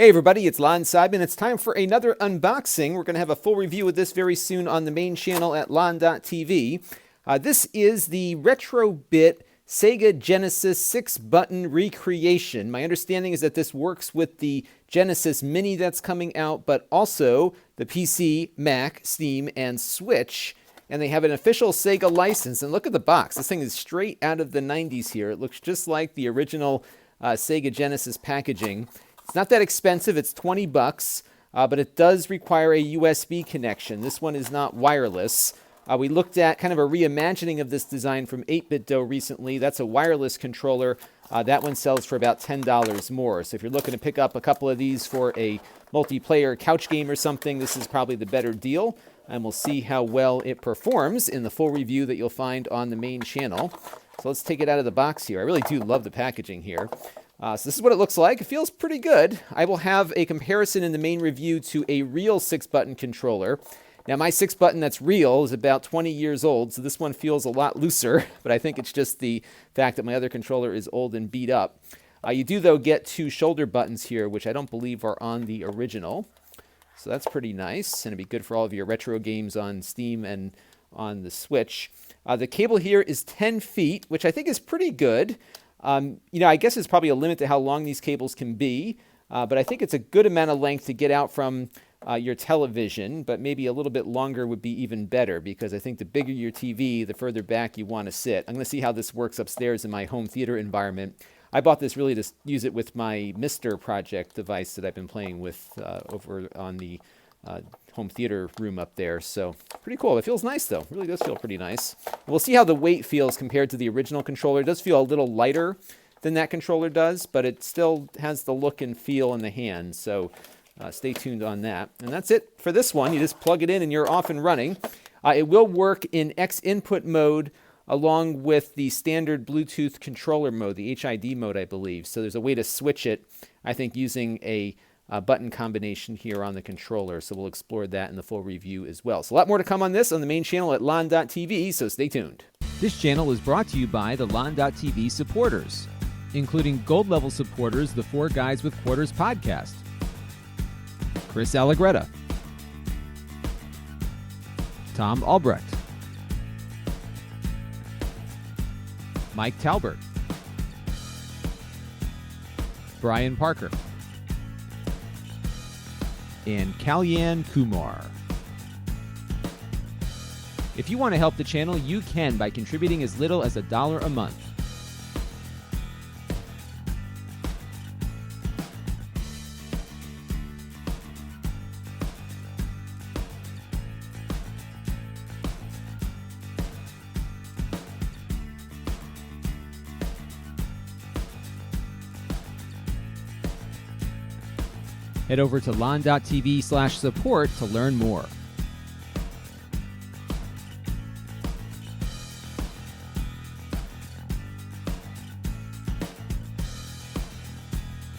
Hey everybody, it's Lon Seidman. It's time for another unboxing. We're going to have a full review of this very soon on the main channel at lon.tv. This is the Retro-Bit Sega Genesis 6-button recreation. My understanding is that this works with the Genesis Mini that's coming out, but also the PC, Mac, Steam, and Switch. And they have an official Sega license. And look at the box. This thing is straight out of the 90s here. It looks just like the original Sega Genesis packaging. It's not that expensive. It's $20, but it does require a USB connection. This one is not wireless. We looked at kind of a reimagining of this design from 8BitDo recently. That's a wireless controller. That one sells for about $10 more. So if you're looking to pick up a couple of these for a multiplayer couch game or something, this is probably the better deal. And we'll see how well it performs in the full review that you'll find on the main channel. So let's take it out of the box here. I really do love the packaging here. So this is what it looks like. It feels pretty good. I will have a comparison in the main review to a real 6-button controller. Now my 6-button that's real is about 20 years old, so this one feels a lot looser, but I think it's just the fact that my other controller is old and beat up. You do, though, get 2 shoulder buttons here, which I don't believe are on the original. So that's pretty nice, and it'd be good for all of your retro games on Steam and on the Switch. The cable here is 10 feet, which I think is pretty good. I guess there's probably a limit to how long these cables can be, but I think it's a good amount of length to get out from your television, but maybe a little bit longer would be even better, because I think the bigger your TV, the further back you want to sit. I'm going to see how this works upstairs in my home theater environment. I bought this really to use it with my Mr. Project device that I've been playing with over on the home theater room up there. So pretty cool. It feels nice, though. It really does feel pretty nice. We'll see how the weight feels compared to the original controller. It does feel a little lighter than that controller does, but it still has the look and feel in the hand. So stay tuned on that. And that's it for this one. You just plug it in and you're off and running. It will work in X input mode along with the standard Bluetooth controller mode, the HID mode, I believe. So there's a way to switch it, I think, using a button combination here on the controller. So we'll explore that in the full review as well. So a lot more to come on this on the main channel at lon.tv, so stay tuned. This channel is brought to you by the lon.tv supporters, including gold level supporters, the 4 Guys with Quarters podcast, Chris Allegretta, Tom Albrecht, Mike Talbert, Brian Parker, and Kalyan Kumar. If you want to help the channel, you can by contributing as little as $1 a month. Head over to lon.tv/support to learn more.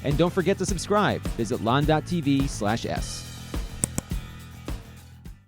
And don't forget to subscribe. Visit lon.tv/s.